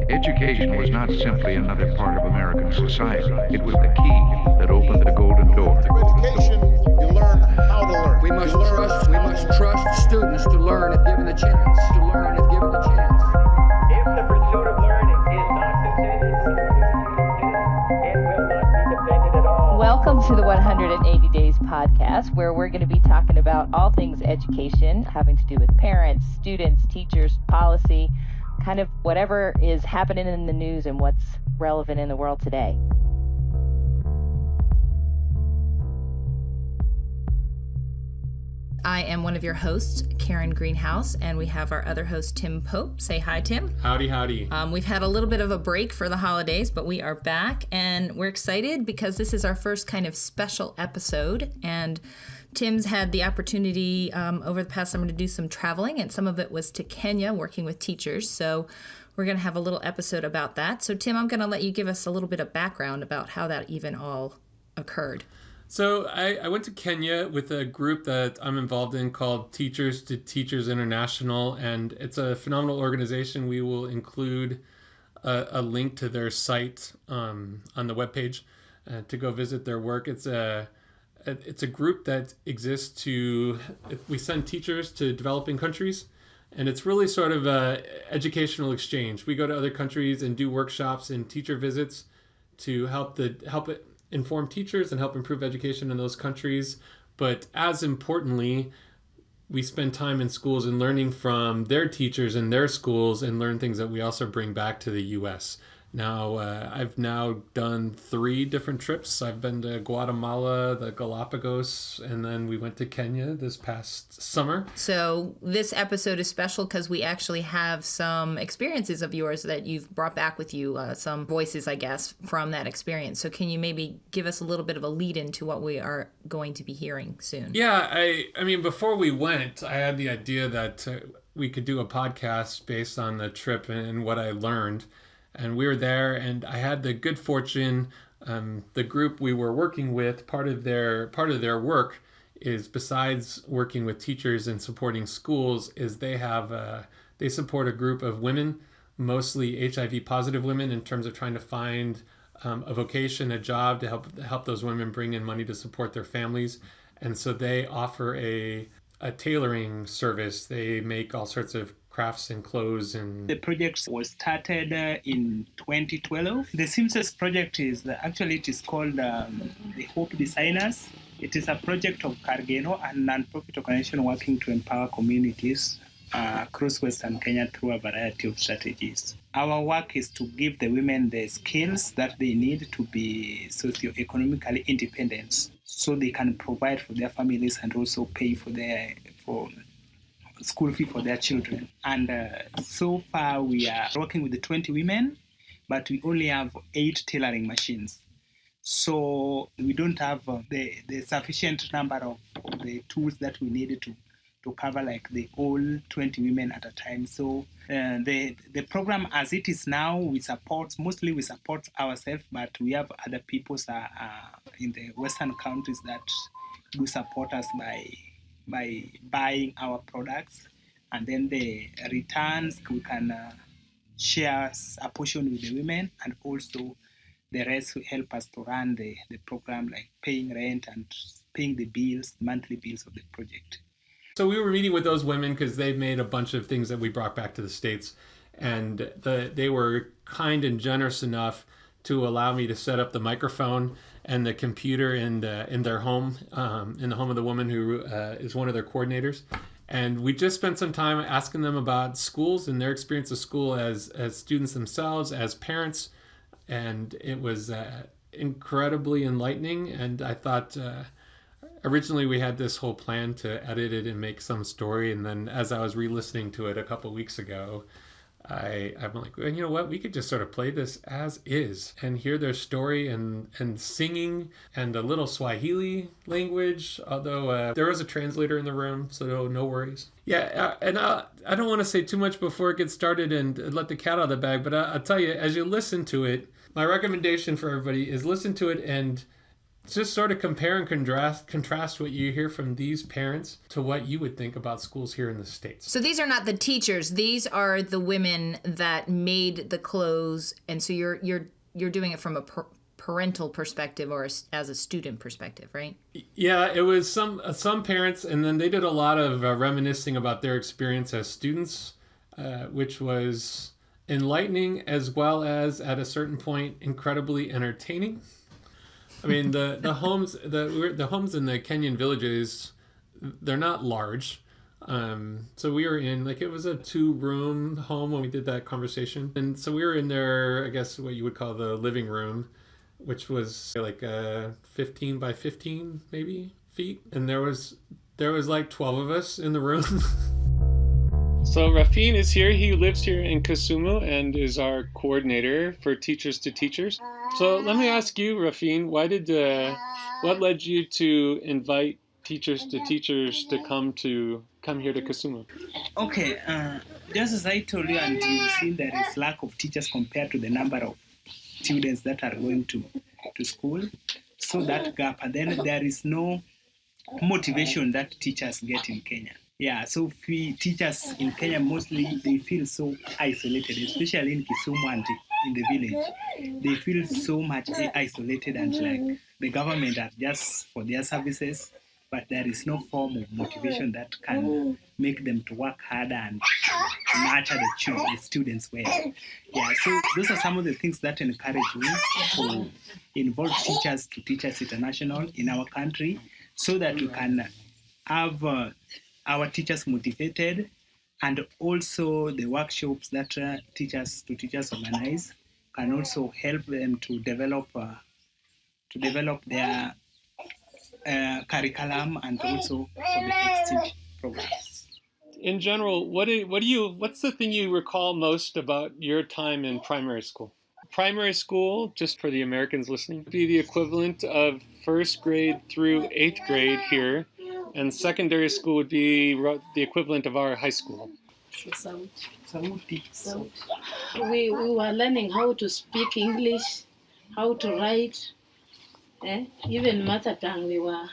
Education was not simply another part of American society. It was the key that opened the golden door. Through education, you learn how to learn. We must trust students to learn if given the chance. If the pursuit of learning is not continuous, it will not be defended at all. Welcome to the 180 Days podcast, where we're going to be talking about all things education, having to do with parents, students, teachers, policy, kind of whatever is happening in the news and what's relevant in the world today. I am one of your hosts, Karen Greenhouse, and we have our other host, Tim Pope. Say hi, Tim. Howdy, howdy. We've had a little bit of a break for the holidays, but we are back, and we're excited because this is our first kind of special episode, and Tim's had the opportunity over the past summer to do some traveling, and some of it was to Kenya, working with teachers, so we're going to have a little episode about that. So, Tim, I'm going to let you give us a little bit of background about how that even all occurred. So I went to Kenya with a group that I'm involved in called Teachers2Teachers International, and it's a phenomenal organization. We will include a link to their site on the webpage to go visit their work. It's a group that exists we send teachers to developing countries, and it's really sort of a educational exchange. We go to other countries and do workshops and teacher visits to help inform teachers and help improve education in those countries. But as importantly, we spend time in schools and learning from their teachers in their schools and learn things that we also bring back to the U.S. Now, I've now done 3 different trips. I've been to Guatemala, the Galapagos, and then we went to Kenya this past summer. So this episode is special because we actually have some experiences of yours that you've brought back with you, some voices, I guess, from that experience. So can you maybe give us a little bit of a lead into what we are going to be hearing soon? Yeah, I mean, before we went, I had the idea that we could do a podcast based on the trip and what I learned. And we were there, and I had the good fortune, the group we were working with, part of their work is, besides working with teachers and supporting schools, is they support a group of women, mostly HIV positive women, in terms of trying to find a vocation, a job to help those women bring in money to support their families. And so they offer a tailoring service. They make all sorts of crafts and clothes. And the project was started in 2012. The Simpsons project it is called the Hope Designers. It is a project of Cargeno, a non-profit organization working to empower communities across Western Kenya through a variety of strategies. Our work is to give the women the skills that they need to be socio-economically independent, so they can provide for their families and also pay for school fee for their children. And so far we are working with the 20 women, but we only have 8 tailoring machines. So we don't have the sufficient number of the tools that we needed to cover like the all 20 women at a time. So the program as it is now, we support ourselves, but we have other people in the Western countries that do support us by buying our products, and then the returns we can share a portion with the women, and also the rest will help us to run the program, like paying rent and paying the monthly bills of the project. So we were meeting with those women because they've made a bunch of things that we brought back to the States, and they were kind and generous enough to allow me to set up the microphone and the computer in their home, in the home of the woman who is one of their coordinators. And we just spent some time asking them about schools and their experience of school as students themselves, as parents. And it was incredibly enlightening. And I thought originally we had this whole plan to edit it and make some story. And then as I was re-listening to it a couple weeks ago, I'm like, you know what, we could just sort of play this as is and hear their story and singing and a little Swahili language, although there was a translator in the room, so no worries. Yeah, and I don't want to say too much before it gets started and let the cat out of the bag, but I'll tell you, as you listen to it, my recommendation for everybody is listen to it and Just sort of compare and contrast what you hear from these parents to what you would think about schools here in the States. So these are not the teachers; these are the women that made the clothes, and so you're doing it from a parental perspective or as a student perspective, right? Yeah, it was some parents, and then they did a lot of reminiscing about their experience as students, which was enlightening as well as at a certain point incredibly entertaining. I mean, the homes the homes in the Kenyan villages, they're not large. So we were in, like, it was a 2-room home when we did that conversation. And so we were in there, I guess what you would call the living room, which was like 15 by 15 maybe feet. And there was like 12 of us in the room. So Rafin is here. He lives here in Kisumu and is our coordinator for Teachers to Teachers. So let me ask you, Rafin, what led you to invite Teachers to Teachers to come here to Kisumu? Okay, just as I told you, and you've seen there is lack of teachers compared to the number of students that are going to school. So that gap, and then there is no motivation that teachers get in Kenya. Yeah, so teachers in Kenya mostly, they feel so isolated, especially in Kisumu and in the village. They feel so much isolated, and like the government are just for their services, but there is no form of motivation that can make them to work harder and nurture the students well. Yeah, so those are some of the things that encourage me to involve Teachers to Teachers International in our country, so that we can have our teachers motivated, and also the workshops that Teachers to Teachers organize can also help them to develop their curriculum and also for the exchange programs. In general, what's the thing you recall most about your time in primary school? Primary school, just for the Americans listening, would be the equivalent of 1st grade through 8th grade here, and secondary school would be the equivalent of our high school. We were learning how to speak English, how to write, even mother tongue we were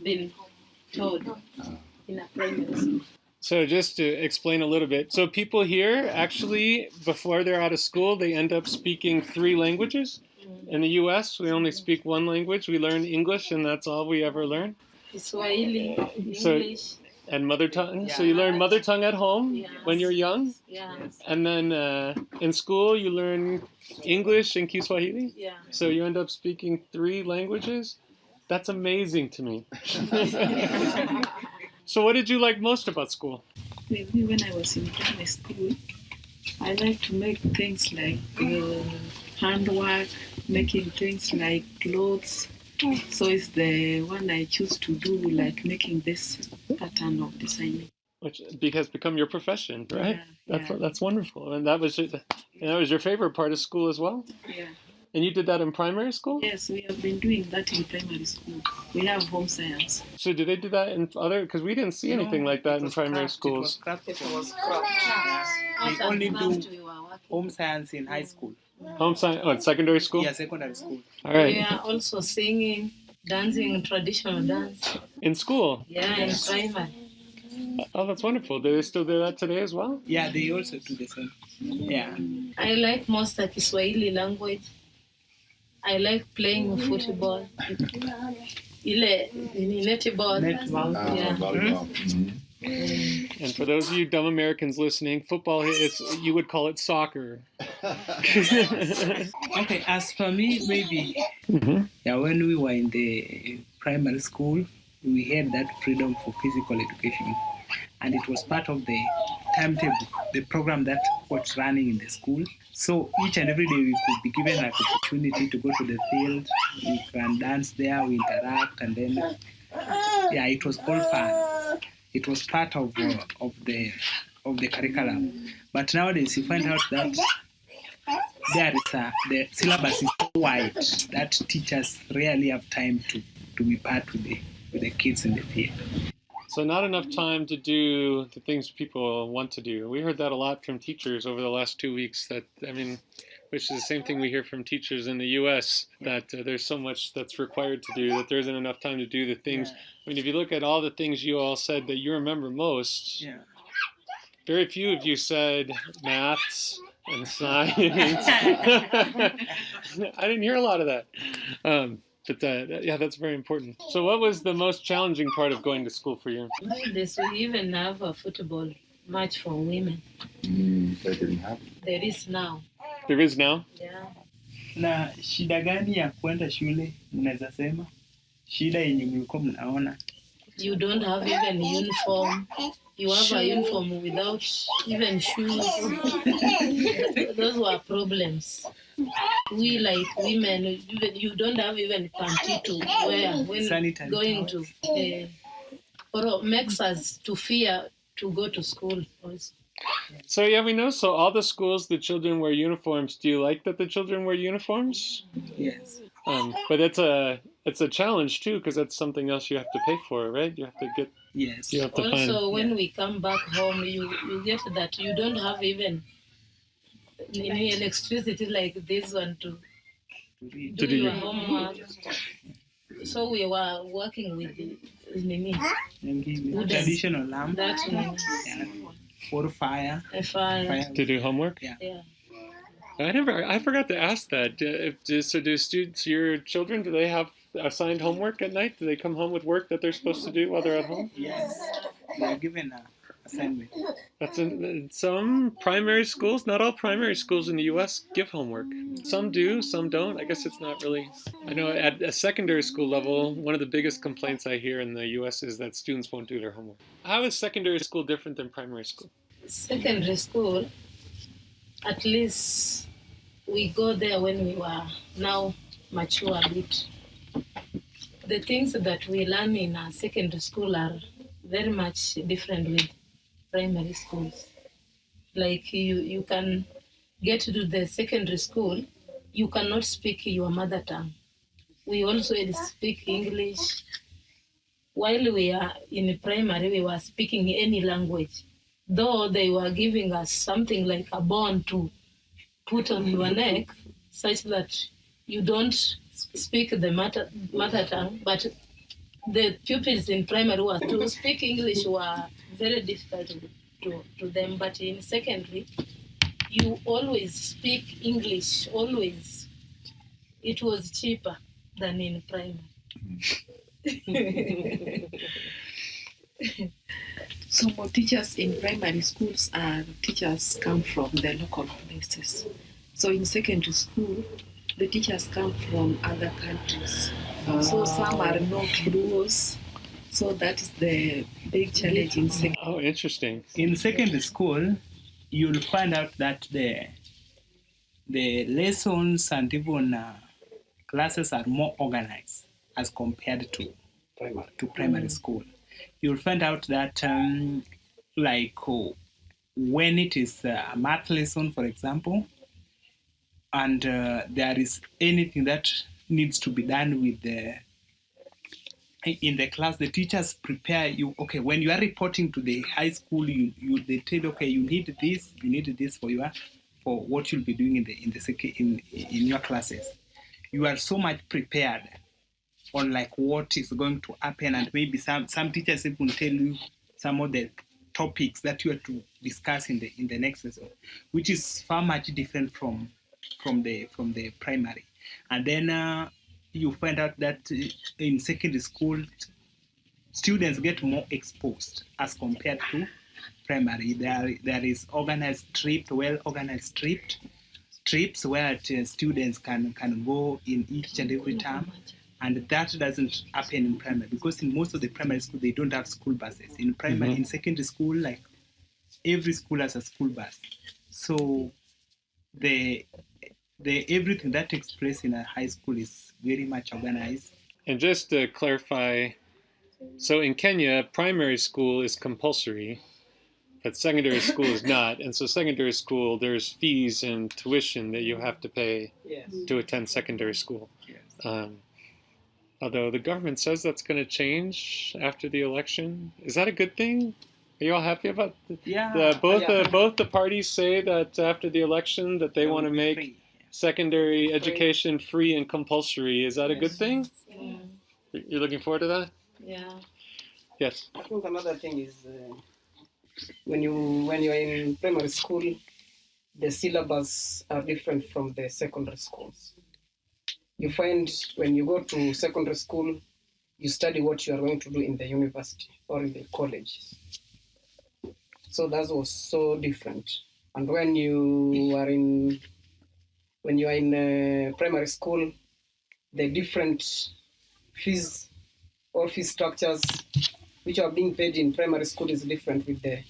being taught in a primary school. So just to explain a little bit. So people here, actually, before they're out of school, they end up speaking 3 languages. In the U.S., we only speak 1 language. We learn English, and that's all we ever learn. Swahili, English. And mother tongue. Yeah. So you learn mother tongue at home when you're young. Yes. And then in school, you learn English and Kiswahili. Yeah. So you end up speaking 3 languages. That's amazing to me. So what did you like most about school? Maybe when I was in primary school, I liked to make things like handwork, making things like clothes. So it's the one I choose to do, like making this pattern of designing. Which has become your profession, right? Yeah, That's wonderful. And that was your favorite part of school as well? Yeah. And you did that in primary school? Yes, we have been doing that in primary school. We have home science. So did they do that in other? Because we didn't see anything like that in primary schools. It was craft. We only do home science in high school. Home science? Oh, secondary school? Yeah, secondary school. All right. We are also singing, dancing, traditional dance. In school? Yeah, in primary. Oh, that's wonderful. Do they still do that today as well? Yeah, they also do the same. Yeah. I like most the Kiswahili language. I like playing football. Netball. And for those of you dumb Americans listening, football you would call it soccer. Okay, as for me, maybe when we were in the primary school, we had that freedom for physical education, and it was part of the timetable, the program that was running in the school. So each and every day we could be given an opportunity to go to the field. We can dance there, we interact, and then it was all fun. It was part of the curriculum. But nowadays you find out that the syllabus is so wide that teachers rarely have time to be part with the kids in the field. So not enough time to do the things people want to do. We heard that a lot from teachers over the last 2 weeks. Which is the same thing we hear from teachers in the U.S. That there's so much that's required to do that there isn't enough time to do the things. Yeah. I mean, if you look at all the things you all said that you remember most, very few of you said maths and science. I didn't hear a lot of that. But that's very important. So what was the most challenging part of going to school for you? Nowadays, we even have a football match for women. They didn't have. There is now. There is now? Yeah. Na shida gani ya kwenda shule mnaweza sema? Shida yenye mlikuwa mnaona? You don't have even uniform. You have a uniform without even shoes. Those were problems. We like women, you don't have even panty to wear when Sanitary going to, or makes us to fear to go to school also. So yeah, we know. So all the schools, the children wear uniforms. Do you like that the children wear uniforms? Yes. But it's a challenge too, because that's something else you have to pay for, right? You have to get. Yes. You have to Also, find. when we come back home, you get that you don't have even electricity like this one to do your homework. So we were working with the Traditional lamp. That For fire. a fire. To do homework? Yeah. I forgot to ask that. Do students, your children, do they have assigned homework at night? Do they come home with work that they're supposed to do while they're at home? Yes. They are given an assignment. That's in some primary schools. Not all primary schools in the U.S. give homework. Some do, some don't. I guess it's not really. I know at a secondary school level, one of the biggest complaints I hear in the U.S. is that students won't do their homework. How is secondary school different than primary school? Secondary school, at least we go there when we were now mature a bit. The things that we learn in our secondary school are very much different with primary schools. Like you can get to the secondary school, you cannot speak your mother tongue. We also speak English. While we are in primary, we were speaking any language. Though they were giving us something like a bond to put on your neck, such that you don't speak the mother tongue, but the pupils in primary were to speak English were very difficult to them. But in secondary, you always speak English, always. It was cheaper than in primary. So more teachers in primary schools are teachers come from the local places. So in secondary school, the teachers come from other countries. So some are not rules. So that is the big challenge in secondary. Oh, interesting. In secondary school, you'll find out that the lessons and even classes are more organized as compared to primary school. You'll find out that when it is a math lesson, for example, and there is anything that needs to be done with in the class, the teachers prepare you. Okay, when you are reporting to the high school, they tell, okay, you need this for what you'll be doing in your classes. You are so much prepared on like what is going to happen, and maybe some teachers even tell you some of the topics that you are to discuss in the next lesson, which is far much different from the primary. And then you find out that in secondary school, students get more exposed as compared to primary. There is well-organized trips where students can go in each and every term. And that doesn't happen in primary, because in most of the primary school, they don't have school buses. In primary, in secondary school, like every school has a school bus. So the everything that takes place in a high school is very much organized. And just to clarify, so in Kenya, primary school is compulsory, but secondary school is not. And so secondary school, there's fees and tuition that you have to pay to attend secondary school. Yes. Although the government says that's going to change after the election. Is that a good thing? Are you all happy about it? Yeah. Both the parties say that after the election that they want to make free. secondary education free and compulsory. Is that a good thing? Yeah. You're looking forward to that? Yeah. Yes. I think another thing is when you're in primary school, the syllabus are different from the secondary schools. You find when you go to secondary school, you study what you are going to do in the university or in the colleges. So that was so different. And when you are in primary school, the different fees or fee structures which are being paid in primary school is different with the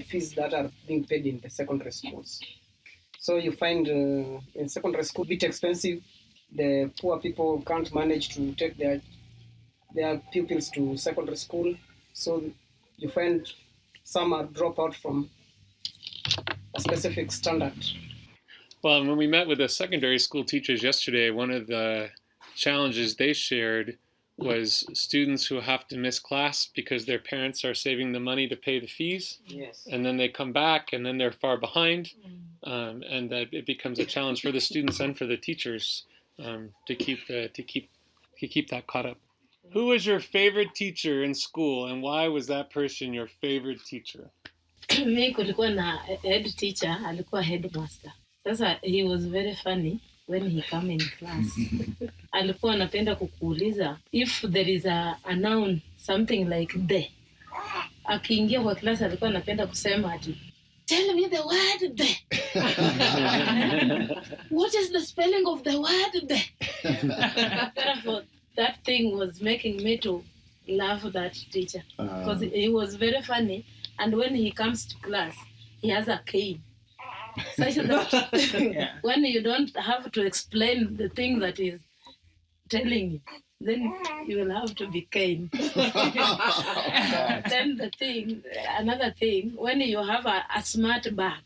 fees that are being paid in the secondary schools. So you find in secondary school a bit expensive. The poor people can't manage to take their pupils to secondary school. So you find some are drop out from a specific standard. Well, when we met with the secondary school teachers yesterday, one of the challenges they shared was students who have to miss class because their parents are saving the money to pay the fees. Yes. And then they come back and then they're far behind. And that it becomes a challenge for the students and for the teachers to keep that caught up. Who was your favorite teacher in school and why was that person your favorite teacher? Mi kulikuwa na head teacher, alikuwa headmaster. Sasa he was very funny when he come in class. Alikuwa anapenda kukuuliza if there is a noun something like the. Akiingia kwa class alikuwa anapenda kusema ati tell me the word the. What is the spelling of the word the? That thing was making me to love that teacher because he was very funny, and when he comes to class he has a cane such that when you don't have to explain the thing that he's telling you, then you will have to be cane. Then another thing, when you have a smart bag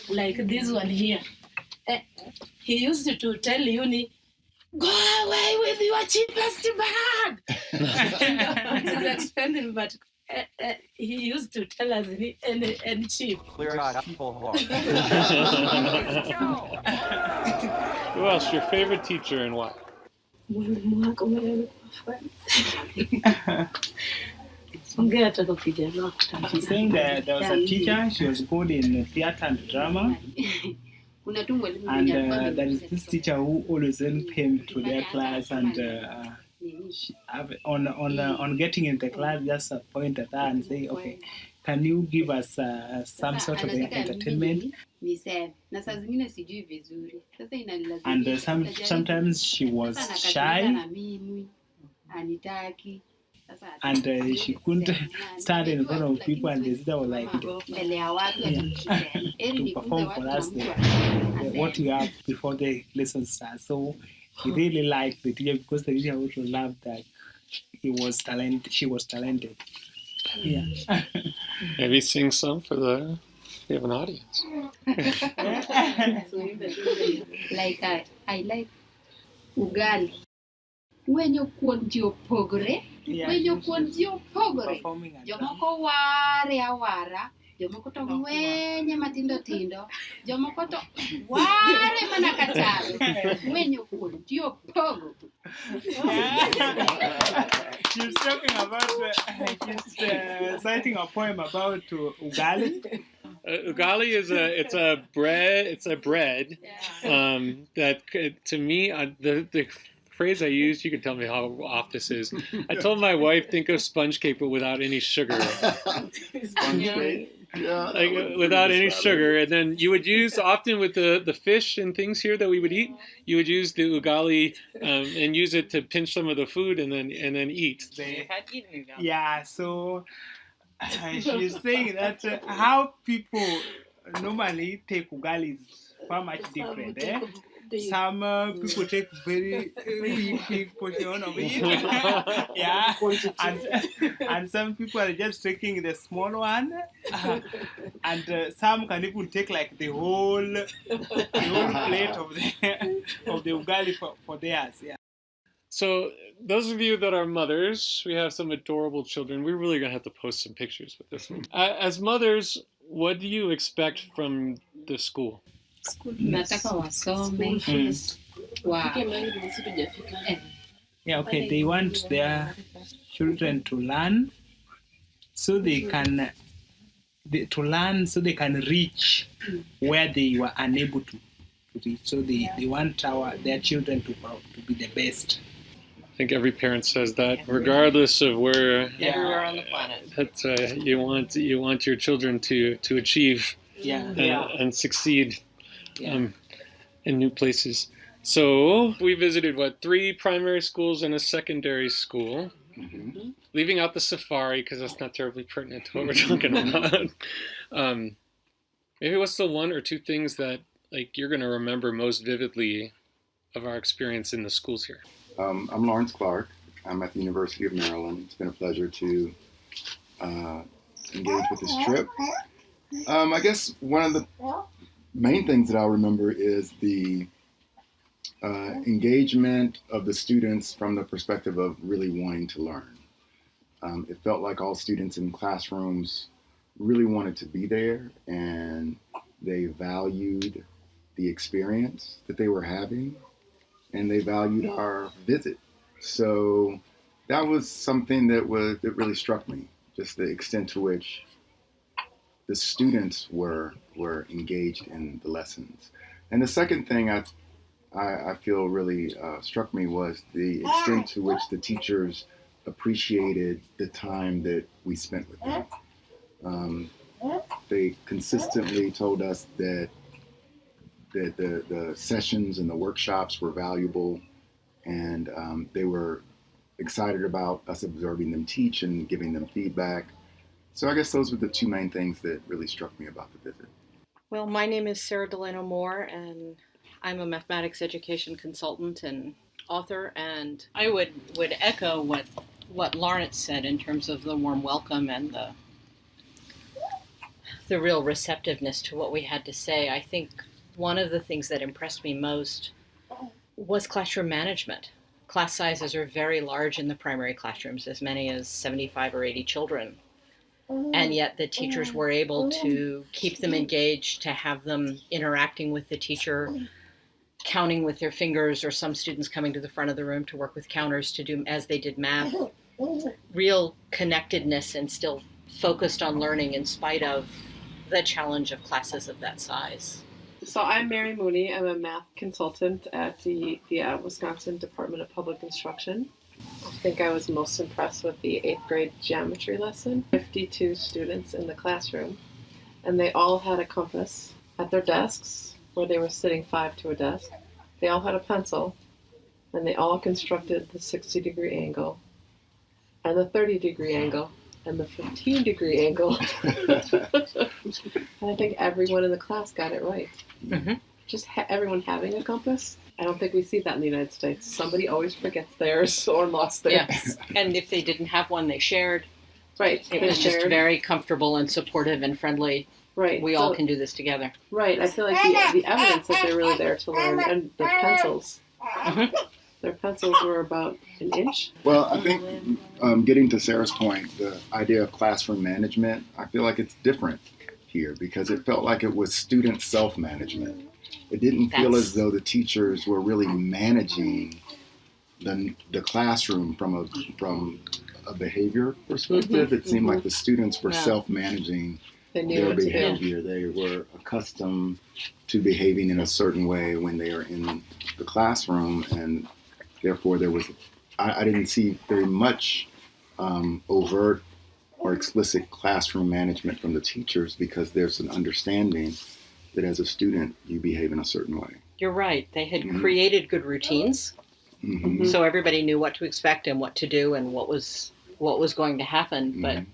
like this one here, he used to tell Uni, go away with your cheapest bag. It's expensive, but he used to tell us and cheap. Clear out full horn. Who else? Your favorite teacher and why? She's saying that there was a teacher, she was good in theater and drama. And there is this teacher who always then came to their class and on getting in the class, just point at her and say, okay, can you give us some sort of entertainment? And sometimes she was shy. And she couldn't stand in front of people, and the sister was like, to perform for us what you have before the lesson starts. So he really liked the teacher because the teacher also loved that she was talented. Yeah. Maybe sing some for we have an audience. I like ugali. When you want your pogre, jomoko ware, jomoko to ngwenye matindo tindo, jomoko to ware mana kachalo. When you want your pogo. She's talking about, she's citing a poem about ugali. Ugali is a bread that to me the phrase I used, you can tell me how off this is. I told my wife, think of sponge cake, but without any sugar. Sponge cake? Yeah. Without any sugar. And then you would use, often with the fish and things here that we would eat, you would use the ugali and use it to pinch some of the food and then eat. Yeah, so she's saying that how people normally take ugali is far much different. Some people take very big portion of it, yeah, and some people are just taking the small one, and some can even take like the whole plate of the ugali for theirs. Yeah. So those of you that are mothers, we have some adorable children. We're really going to have to post some pictures with this one. As mothers, what do you expect from the school? Nataka wasome. Wow. Yeah, okay. They want their children to learn so they can reach where they were unable to reach. So they want their children to be the best. I think every parent says that, regardless of where Everywhere on the planet. that you want your children to achieve and succeed in new places. So we visited 3 primary schools and a secondary school. Mm-hmm. Leaving out the safari because that's not terribly pertinent to what we're talking about. Maybe what's the 1 or 2 things that you're going to remember most vividly of our experience in the schools here? I'm Lawrence Clark. I'm at the University of Maryland. It's been a pleasure to engage with this trip. I guess one of the main things that I'll remember is the engagement of the students from the perspective of really wanting to learn. It felt like all students in classrooms really wanted to be there, and they valued the experience that they were having, and they valued our visit. So that was something that really struck me, just the extent to which the students were engaged in the lessons. And the second thing I feel really struck me was the extent to which the teachers appreciated the time that we spent with them. They consistently told us that the sessions and the workshops were valuable, and they were excited about us observing them teach and giving them feedback. So I guess those were the 2 main things that really struck me about the visit. Well, my name is Sarah Delano Moore, and I'm a mathematics education consultant and author, and I would echo what Lawrence said in terms of the warm welcome and the real receptiveness to what we had to say. I think one of the things that impressed me most was classroom management. Class sizes are very large in the primary classrooms, as many as 75 or 80 children. And yet the teachers were able to keep them engaged, to have them interacting with the teacher, counting with their fingers, or some students coming to the front of the room to work with counters to do as they did math. Real connectedness and still focused on learning in spite of the challenge of classes of that size. So I'm Mary Mooney. I'm a math consultant at the Wisconsin Department of Public Instruction. I think I was most impressed with the 8th grade geometry lesson. 52 students in the classroom, and they all had a compass at their desks where they were sitting 5 to a desk. They all had a pencil, and they all constructed the 60-degree angle and the 30-degree angle and the 15-degree angle. And I think everyone in the class got it right. Mm-hmm. Just everyone having a compass. I don't think we see that in the United States. Somebody always forgets theirs or lost theirs. Yes, and if they didn't have one, they shared. Right. It was just very comfortable and supportive and friendly. Right. We all can do this together. Right. I feel like the evidence that they're really there to learn, and their pencils. Mm-hmm. Their pencils were about an inch. Well, I think getting to Sarah's point, the idea of classroom management, I feel like it's different here because it felt like it was student self-management. It didn't feel as though the teachers were really managing the classroom from a behavior perspective. Mm-hmm. It seemed like the students were self-managing their behavior. They were accustomed to behaving in a certain way when they are in the classroom, and therefore I didn't see very much overt or explicit classroom management from the teachers because there's an understanding that as a student you behave in a certain way. You're right. They had created good routines, so everybody knew what to expect and what to do and what was going to happen. But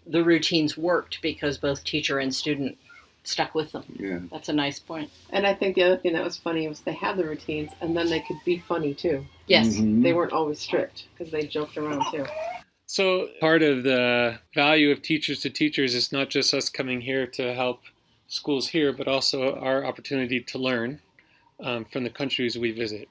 the routines worked because both teacher and student stuck with them. Yeah, that's a nice point. And I think the other thing that was funny was they had the routines, and then they could be funny too. Yes, they weren't always strict because they joked around too. So part of the value of Teachers to Teachers is not just us coming here to help schools here, but also our opportunity to learn from the countries we visit.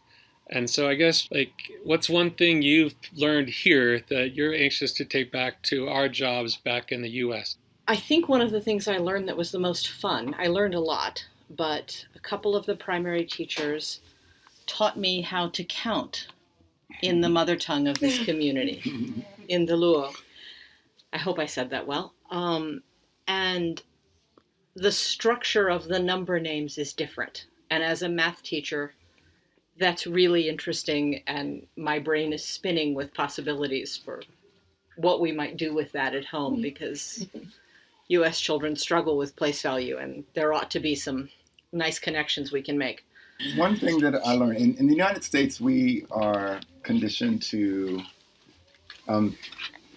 And so I guess, like, what's one thing you've learned here that you're anxious to take back to our jobs back in the U.S.? I think one of the things I learned that was the most fun, I learned a lot, but a couple of the primary teachers taught me how to count in the mother tongue of this community, in the Luo. I hope I said that well. And the structure of the number names is different. And as a math teacher, that's really interesting, and my brain is spinning with possibilities for what we might do with that at home, because U.S. children struggle with place value, and there ought to be some nice connections we can make. One thing that I learned, in the United States, we are conditioned to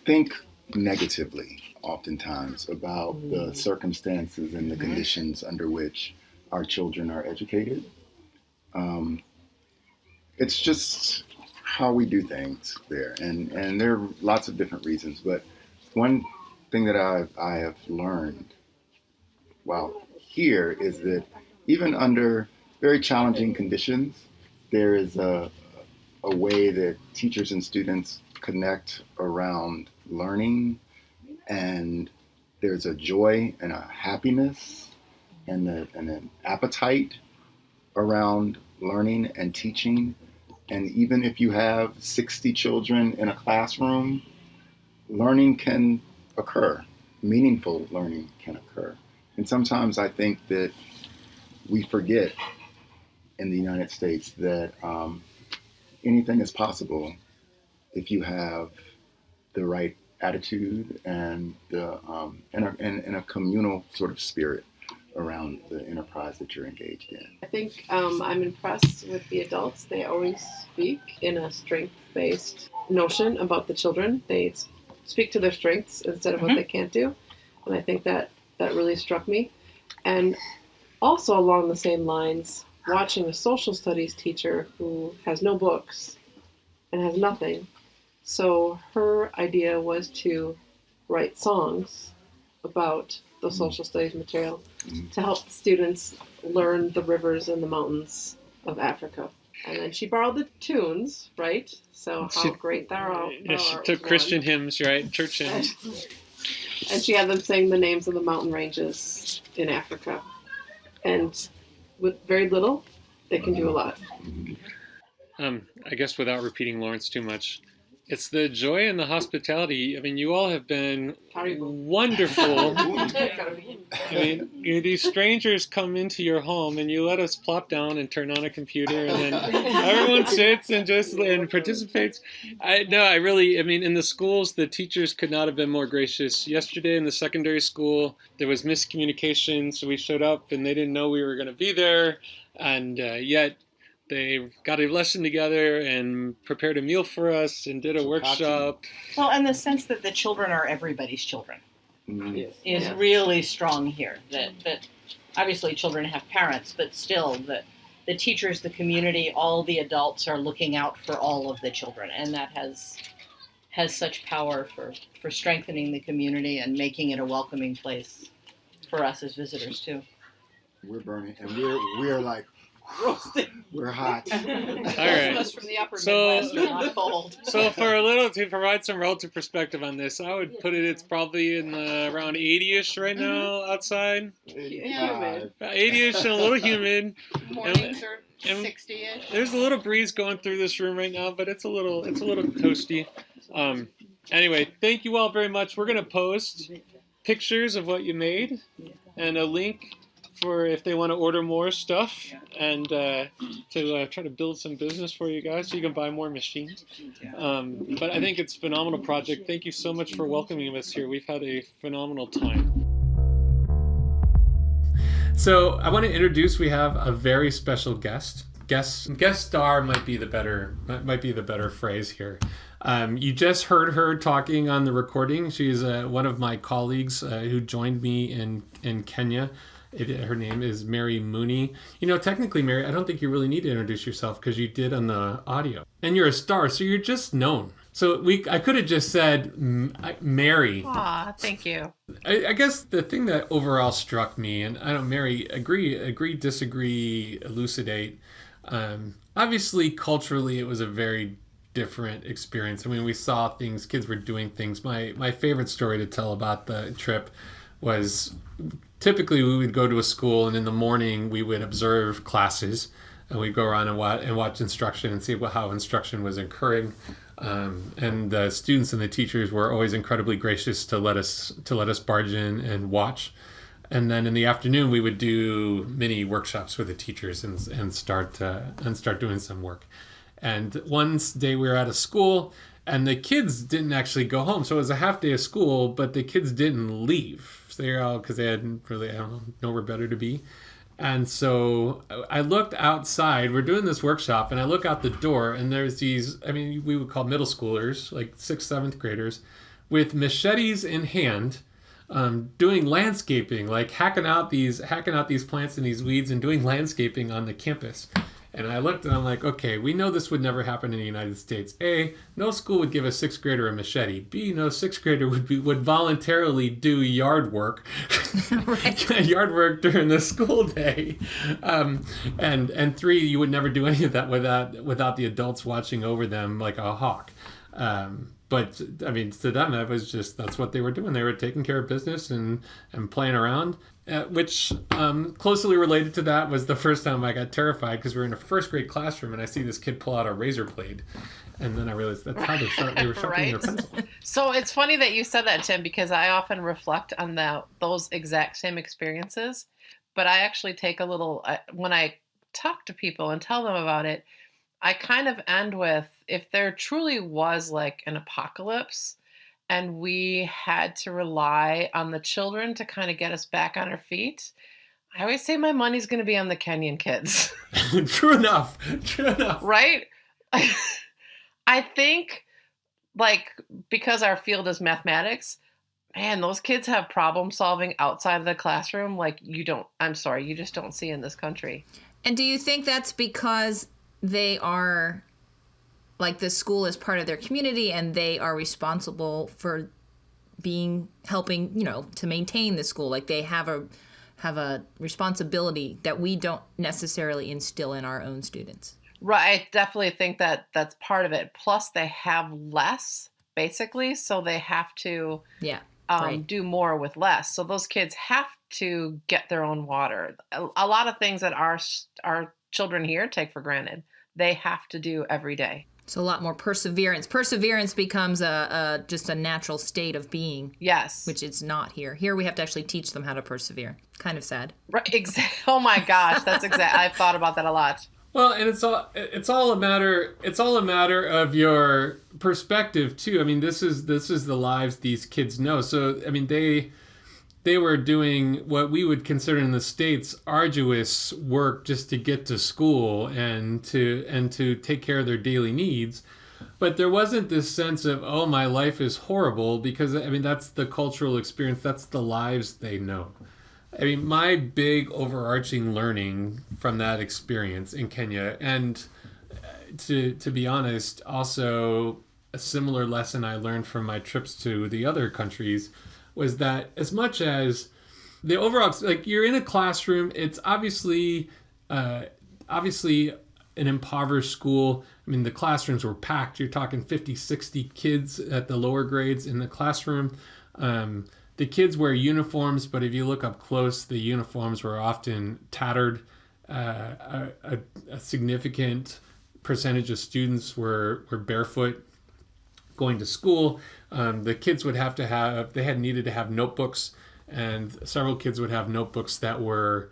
think negatively oftentimes about the circumstances and the conditions under which our children are educated. It's just how we do things there, and there are lots of different reasons, but one thing that I have learned while here is that even under very challenging conditions, there is a way that teachers and students connect around learning, and there's a joy and a happiness and an appetite around learning and teaching. And even if you have 60 children in a classroom, learning can occur. Meaningful learning can occur. And sometimes I think that we forget in the United States that anything is possible if you have the right attitude and in a communal sort of spirit around the enterprise that you're engaged in. I think I'm impressed with the adults. They always speak in a strength-based notion about the children. They speak to their strengths instead of what they can't do. And I think that really struck me. And also along the same lines, watching a social studies teacher who has no books and has nothing. So her idea was to write songs about the social studies material to help the students learn the rivers and the mountains of Africa. And then she borrowed the tunes, right? So how great thou art. Yeah, she took Christian hymns, right? Church hymns. And she had them sing the names of the mountain ranges in Africa. And with very little, they can do a lot. I guess without repeating Lawrence too much, it's the joy and the hospitality. I mean, you all have been wonderful. I mean, these strangers come into your home and you let us plop down and turn on a computer, and then everyone sits and participates. I mean, in the schools, the teachers could not have been more gracious. Yesterday in the secondary school, there was miscommunication, so we showed up and they didn't know we were going to be there, and yet they got a lesson together and prepared a meal for us and did a workshop. Well, and the sense that the children are everybody's children is really strong here. That obviously children have parents, but still the teachers, the community, all the adults are looking out for all of the children, and that has such power for strengthening the community and making it a welcoming place for us as visitors too. We're burning, and we're like, we're hot. All right. From the upper Midwest are not cold. So to provide some relative perspective on this, I would put it's probably in around 80-ish right now outside. 80-ish and a little humid. Mornings are 60-ish. There's a little breeze going through this room right now, but it's a little toasty. Anyway, thank you all very much. We're gonna post pictures of what you made and a link for if they want to order more stuff and to try to build some business for you guys so you can buy more machines. But I think it's a phenomenal project. Thank you so much for welcoming us here. We've had a phenomenal time. So I want to introduce, we have a very special guest. Guest star might be the better phrase here. You just heard her talking on the recording. She's one of my colleagues who joined me in Kenya. Her name is Mary Mooney. You know, technically, Mary, I don't think you really need to introduce yourself because you did on the audio. And you're a star, so you're just known. So I could have just said Mary. Aw, thank you. I guess the thing that overall struck me, and I don't, Mary, agree, disagree, elucidate. Obviously, culturally, it was a very different experience. I mean, we saw things, kids were doing things. My favorite story to tell about the trip was typically we would go to a school, and in the morning we would observe classes, and we'd go around and watch instruction and see how instruction was occurring. And the students and the teachers were always incredibly gracious to let us barge in and watch. And then in the afternoon, we would do mini workshops with the teachers and start doing some work. And one day we were at a school, and the kids didn't actually go home. So it was a half day of school, but the kids didn't leave. So they were all, because they had really, I don't know, nowhere better to be. And so I looked outside, we're doing this workshop, and I look out the door, and there's these, I mean, we would call middle schoolers, like 6th, 7th graders, with machetes in hand, doing landscaping, like hacking out these plants and these weeds and doing landscaping on the campus. And I looked and I'm like, okay, we know this would never happen in the United States. A, no school would give a 6th grader a machete. B, no 6th grader would voluntarily do yard work, yard work during the school day. And 3, you would never do any of that without the adults watching over them like a hawk. But I mean, to them, that's what they were doing. They were taking care of business and playing around. Which closely related to that was the first time I got terrified, because we were in a 1st grade classroom and I see this kid pull out a razor blade, and then I realized that's how they were sharpening their pencil. So it's funny that you said that, Tim, because I often reflect on those exact same experiences, but I actually take a little, when I talk to people and tell them about it, I kind of end with, if there truly was like an apocalypse, and we had to rely on the children to kind of get us back on our feet, I always say my money's going to be on the Kenyan kids. True enough. Right? I think, like, because our field is mathematics, man, those kids have problem solving outside of the classroom like you just don't see in this country. And do you think that's because they are, like, the school is part of their community and they are responsible for helping, to maintain the school? Like, they have a responsibility that we don't necessarily instill in our own students. Right. I definitely think that that's part of it. Plus they have less, basically, so they have to do more with less. So those kids have to get their own water. A lot of things that our children here take for granted, they have to do every day. So a lot more perseverance. Perseverance becomes just a natural state of being. Yes. Which it's not here. Here we have to actually teach them how to persevere. Kind of sad. Right. Oh my gosh, that's I've thought about that a lot. Well, and it's all a matter of your perspective too. I mean, this is the lives these kids know. So I mean, they were doing what we would consider in the States arduous work just to get to school and to take care of their daily needs. But there wasn't this sense of, oh, my life is horrible, because I mean, that's the cultural experience. That's the lives they know. I mean, my big overarching learning from that experience in Kenya, and to be honest, also a similar lesson I learned from my trips to the other countries, was that as much as the overall, like, you're in a classroom, it's obviously an impoverished school. I mean, the classrooms were packed. You're talking 50, 60 kids at the lower grades in the classroom. The kids wear uniforms, but if you look up close, the uniforms were often tattered. A significant percentage of students were barefoot going to school. The kids would needed to have notebooks, and several kids would have notebooks that were,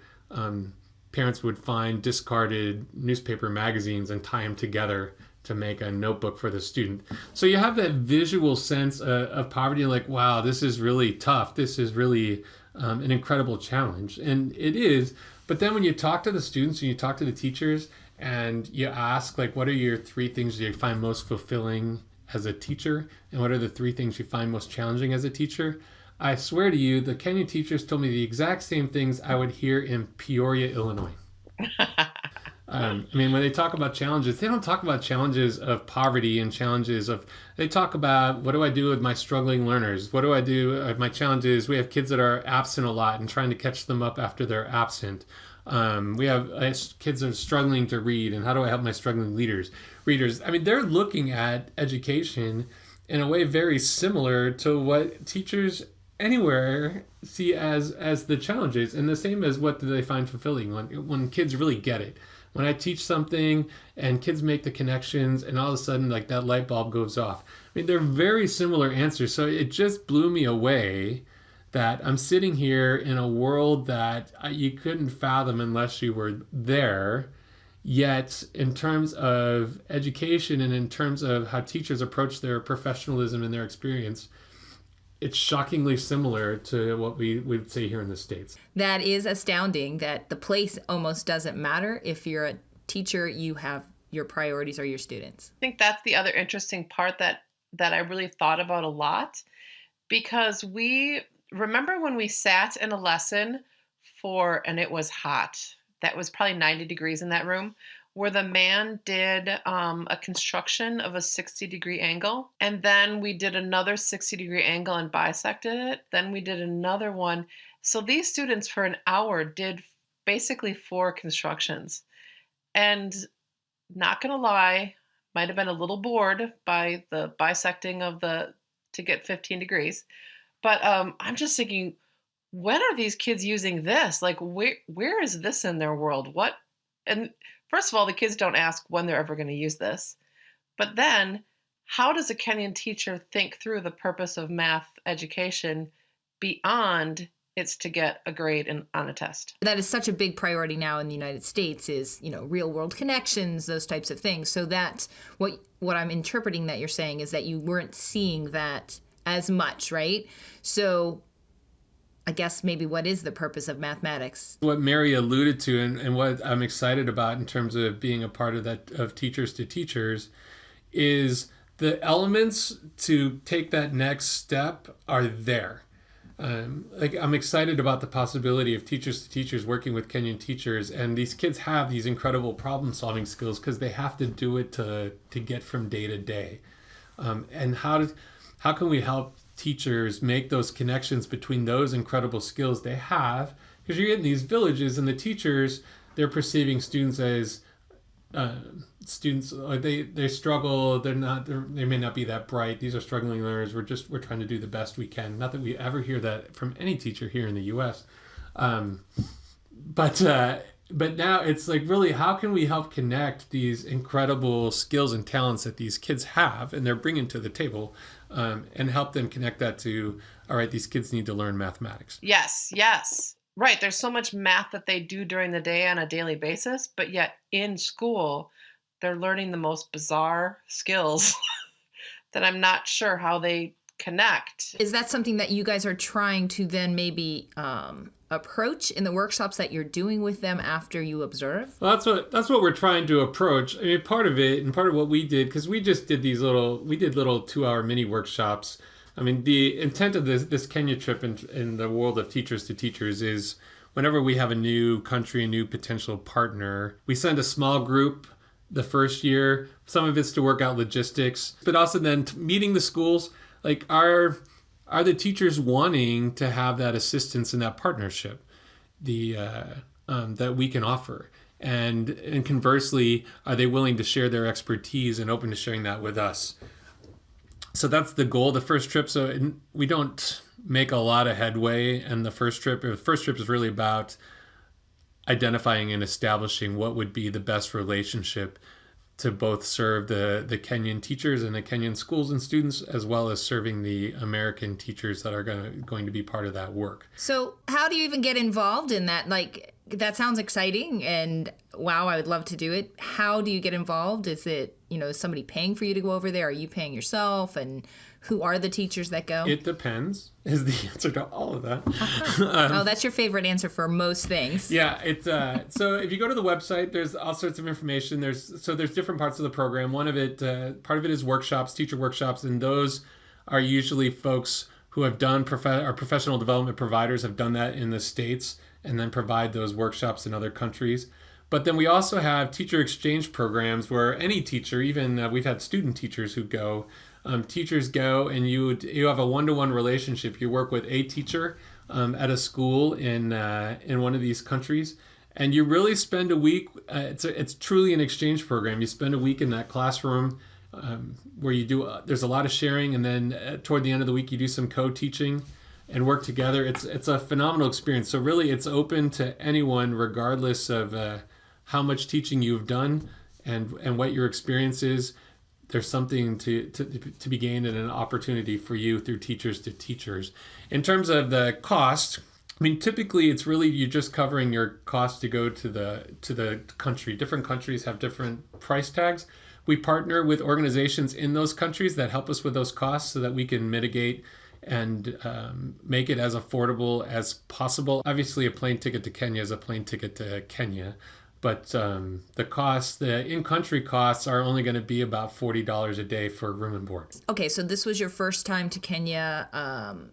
parents would find discarded newspaper magazines and tie them together to make a notebook for the student. So you have that visual sense of poverty, like, wow, this is really tough. This is really an incredible challenge. And it is. But then when you talk to the students and you talk to the teachers and you ask, like, what are your 3 things you find most fulfilling as a teacher, and what are the 3 things you find most challenging as a teacher? I swear to you, the Kenyan teachers told me the exact same things I would hear in Peoria, Illinois. I mean, when they talk about challenges, they don't talk about challenges of poverty and they talk about, what do I do with my struggling learners? What do I do? My challenges, we have kids that are absent a lot and trying to catch them up after they're absent. We have kids that are struggling to read, and how do I help my struggling readers? I mean, they're looking at education in a way very similar to what teachers anywhere see as the challenges, and the same as what do they find fulfilling when kids really get it. When I teach something and kids make the connections and all of a sudden like that light bulb goes off. I mean, they're very similar answers. So it just blew me away that I'm sitting here in a world that you couldn't fathom unless you were there. Yet in terms of education and in terms of how teachers approach their professionalism and their experience, it's shockingly similar to what we would say here in the States. That is astounding that the place almost doesn't matter. If you're a teacher, you have your priorities are your students. I think that's the other interesting part that I really thought about a lot, because we remember when we sat in a lesson and it was hot. That was probably 90 degrees in that room, where the man did a construction of a 60-degree angle. And then we did another 60-degree angle and bisected it. Then we did another one. So these students for an hour did basically 4 constructions. And not gonna lie, might have been a little bored by the bisecting of to get 15 degrees. But I'm just thinking, when are these kids using this? Like, where is this in their world? What? And first of all, the kids don't ask when they're ever going to use this. But then, how does a Kenyan teacher think through the purpose of math education beyond it's to get a grade on a test? That is such a big priority now in the United States is, real world connections, those types of things. So that's what I'm interpreting that you're saying is that you weren't seeing that as much, right? So I guess maybe what is the purpose of mathematics? What Mary alluded to and what I'm excited about in terms of being a part of that of Teachers to Teachers is the elements to take that next step are there. I'm excited about the possibility of Teachers to Teachers working with Kenyan teachers, and these kids have these incredible problem solving skills because they have to do it to get from day to day. And how can we help teachers make those connections between those incredible skills they have? Because you're in these villages and the teachers, they're perceiving students as students, they struggle, they may not be that bright, these are struggling learners, we're trying to do the best we can. Not that we ever hear that from any teacher here in the US. But now it's like, really, how can we help connect these incredible skills and talents that these kids have and they're bringing to the table, and help them connect that to, all right, these kids need to learn mathematics. Yes. Right. There's so much math that they do during the day on a daily basis, but yet in school, they're learning the most bizarre skills that I'm not sure how they connect. Is that something that you guys are trying to then maybe approach in the workshops that you're doing with them after you observe? Well, that's what we're trying to approach. I mean, part of it and part of what we did, because we just did little 2-hour mini workshops. I mean, the intent of this Kenya trip in the world of Teachers to Teachers is whenever we have a new country, a new potential partner, we send a small group the first year. Some of it's to work out logistics, but also then meeting the schools. Like, are the teachers wanting to have that assistance and that partnership that we can offer? And conversely, are they willing to share their expertise and open to sharing that with us? So that's the goal. The first trip, so we don't make a lot of headway in the first trip. The first trip is really about identifying and establishing what would be the best relationship to both serve the Kenyan teachers and the Kenyan schools and students, as well as serving the American teachers that are going to be part of that work. So how do you even get involved in that? Like, that sounds exciting, and wow, I would love to do it. How do you get involved? Is it, is somebody paying for you to go over there? Are you paying yourself? And who are the teachers that go? It depends is the answer to all of that. That's your favorite answer for most things. Yeah, it's so if you go to the website, there's all sorts of information. There's different parts of the program. One of it, part of it is workshops, teacher workshops, and those are usually folks who have done our professional development providers have done that in the States and then provide those workshops in other countries. But then we also have teacher exchange programs where any teacher, even we've had student teachers who go. Teachers go and you have a one-to-one relationship. You work with a teacher at a school in one of these countries, And you really spend a week, it's truly an exchange program. You spend a week in that classroom where you do, there's a lot of sharing, and then toward the end of the week you do some co-teaching and work together. It's a phenomenal experience. So really it's open to anyone regardless of how much teaching you've done and what your experience is. There's something to be gained and an opportunity for you through Teachers to Teachers. In terms of the cost, I mean, typically it's really you're just covering your cost to go to the country. Different countries have different price tags. We partner with organizations in those countries that help us with those costs so that we can mitigate and make it as affordable as possible. Obviously, a plane ticket to Kenya is a plane ticket to Kenya. But the in-country costs are only going to be about $40 a day for room and board. Okay, so this was your first time to Kenya.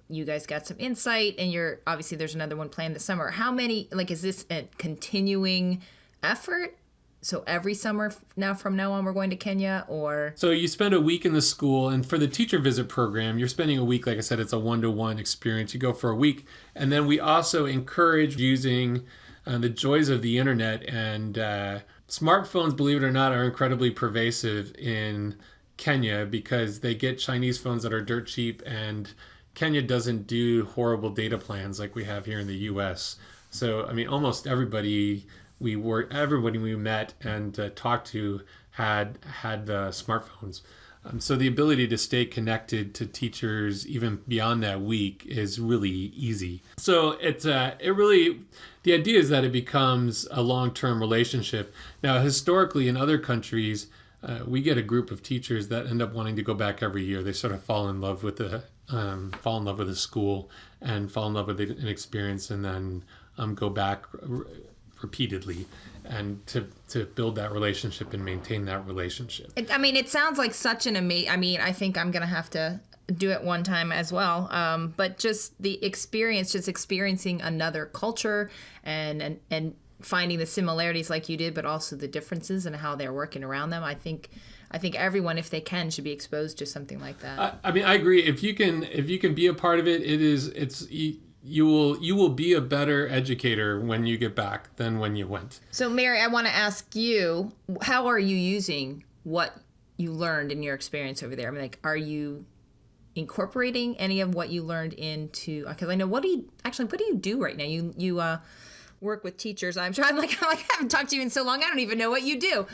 You guys got some insight, and obviously there's another one planned this summer. How many, is this a continuing effort? So every summer from now on we're going to Kenya, or? So you spend a week in the school, and for the teacher visit program, you're spending a week. Like I said, it's a one-to-one experience. You go for a week, and then we also encourage using the joys of the internet, and smartphones, believe it or not, are incredibly pervasive in Kenya because they get Chinese phones that are dirt cheap, and Kenya doesn't do horrible data plans like we have here in the US. So, I mean, almost everybody we met and talked to had smartphones. So the ability to stay connected to teachers even beyond that week is really easy. So the idea is that it becomes a long-term relationship. Now, historically, in other countries, we get a group of teachers that end up wanting to go back every year. They sort of fall in love with the school and fall in love with an experience, and then go back repeatedly, and to build that relationship and maintain that relationship. It sounds like such an amazing. I think I'm gonna have to do it one time as well. But just the experience, just experiencing another culture and finding the similarities like you did, but also the differences and how they're working around them. I think everyone, if they can, should be exposed to something like that. I agree. If you can be a part of it, you will be a better educator when you get back than when you went. So Mary, I want to ask you, how are you using what you learned in your experience over there? Are you incorporating any of what you learned into, because I know, what do you do right now? You work with teachers. I haven't talked to you in so long, I don't even know what you do.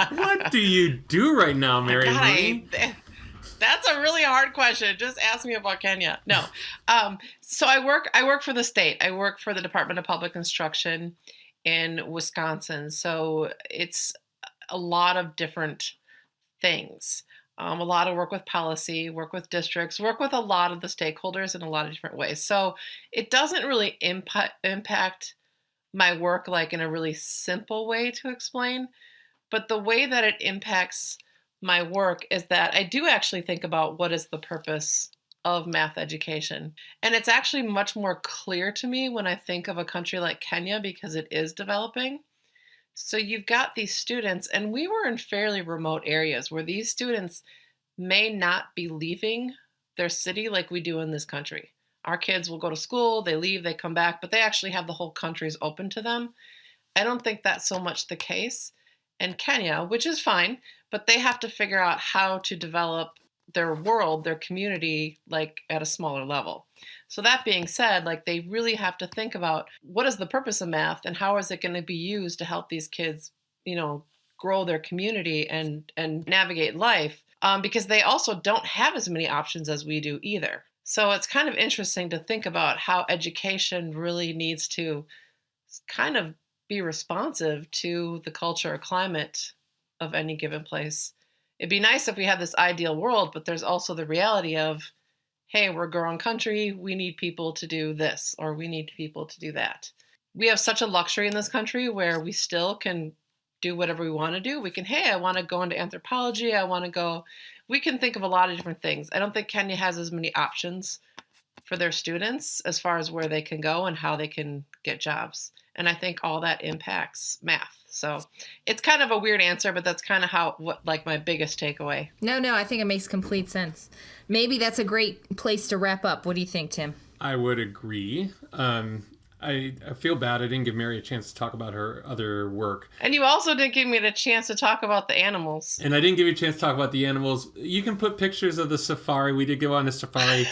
What do you do right now, Mary? That's a really hard question. Just ask me about Kenya. No. So I work for the state. I work for the Department of Public Instruction in Wisconsin. So it's a lot of different things. A lot of work with policy, work with districts, work with a lot of the stakeholders in a lot of different ways. So it doesn't really impact my work in a really simple way to explain. But the way that it impacts my work is that I do actually think about what is the purpose of math education. And it's actually much more clear to me when I think of a country like Kenya, because it is developing. So you've got these students, and we were in fairly remote areas where these students may not be leaving their city like we do in this country. Our kids will go to school, they leave, they come back, but they actually have the whole countries open to them. I don't think that's so much the case in Kenya, which is fine, but they have to figure out how to develop their world, their community, at a smaller level. So that being said, they really have to think about what is the purpose of math and how is it going to be used to help these kids, grow their community and navigate life, because they also don't have as many options as we do either. So it's kind of interesting to think about how education really needs to kind of be responsive to the culture or climate of any given place. It'd be nice if we had this ideal world, but there's also the reality of, hey, we're a growing country, we need people to do this, or we need people to do that. We have such a luxury in this country where we still can do whatever we want to do. We can, hey, I want to go into anthropology, we can think of a lot of different things. I don't think Kenya has as many options for their students as far as where they can go and how they can get jobs. And I think all that impacts math. So it's kind of a weird answer, but that's kind of my biggest takeaway. No, I think it makes complete sense. Maybe that's a great place to wrap up. What do you think, Tim? I would agree. I feel bad I didn't give Mary a chance to talk about her other work. And you also didn't give me the chance to talk about the animals. And I didn't give you a chance to talk about the animals. You can put pictures of the safari. We did go on a safari.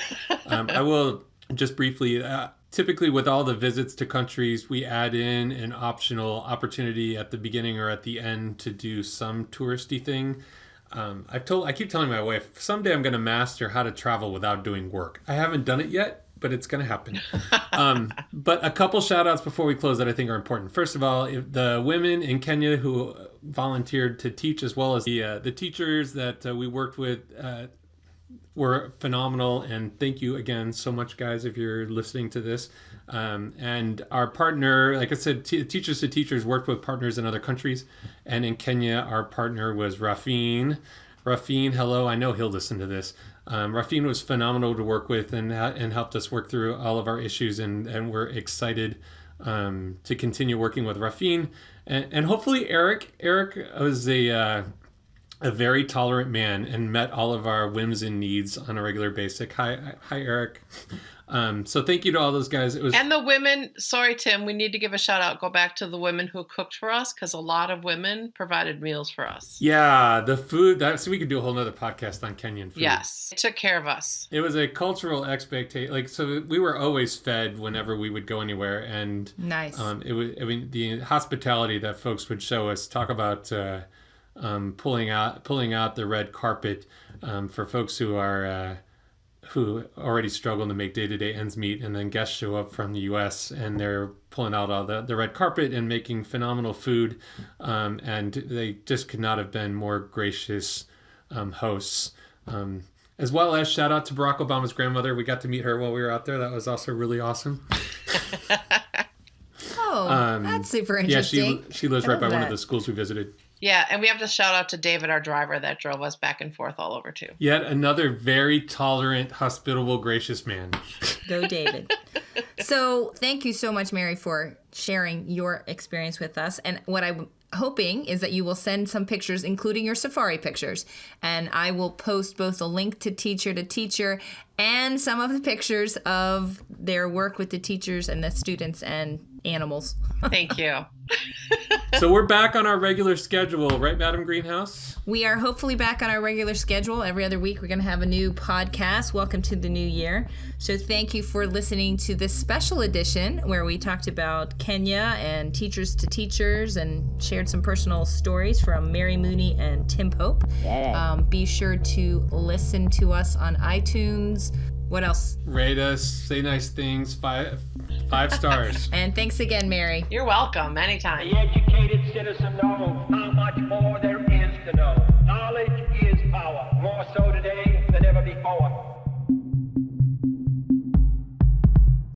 I will just briefly, typically with all the visits to countries, we add in an optional opportunity at the beginning or at the end to do some touristy thing. I keep telling my wife, someday I'm going to master how to travel without doing work. I haven't done it yet, but it's going to happen. But a couple shout outs before we close that I think are important. First of all, the women in Kenya who volunteered to teach, as well as the teachers that we worked with, were phenomenal. And thank you again so much, guys, if you're listening to this. And our partner, like I said, Teachers2Teachers worked with partners in other countries. And in Kenya, our partner was Rafin. Rafin, hello, I know he'll listen to this. Rafin was phenomenal to work with and helped us work through all of our issues, and we're excited to continue working with Rafin and hopefully Eric. Eric was a very tolerant man and met all of our whims and needs on a regular basis. Hi Eric. So thank you to all those guys. And the women, sorry, Tim, we need to give a shout out. Go back to the women who cooked for us, because a lot of women provided meals for us. Yeah, the food, so we could do a whole nother podcast on Kenyan food. Yes, it took care of us. It was a cultural expectation. So we were always fed whenever we would go anywhere. And nice. The hospitality that folks would show us, talk about pulling out the red carpet for folks who already struggle to make day-to-day ends meet, and then guests show up from the U.S. and they're pulling out all the red carpet and making phenomenal food, and they just could not have been more gracious hosts. As well as shout out to Barack Obama's grandmother. We got to meet her while we were out there. That was also really awesome. That's super interesting. Yeah, she lives right by one of the schools we visited. Yeah, and we have to shout out to David, our driver, that drove us back and forth all over too. Yet another very tolerant, hospitable, gracious man. Go David. So thank you so much, Mary, for sharing your experience with us. And what I'm hoping is that you will send some pictures, including your safari pictures. And I will post both a link to Teacher2Teacher and some of the pictures of their work with the teachers and the students and animals. Thank you. So we're back on our regular schedule, right, Madam Greenhouse? We are hopefully back on our regular schedule. Every other week, we're going to have a new podcast. Welcome to the new year. So thank you for listening to this special edition where we talked about Kenya and Teachers2Teachers and shared some personal stories from Mary Mooney and Tim Pope. Yeah. Be sure to listen to us on iTunes. What else? Rate us, say nice things, five stars. And thanks again, Mary. You're welcome, anytime. The educated citizen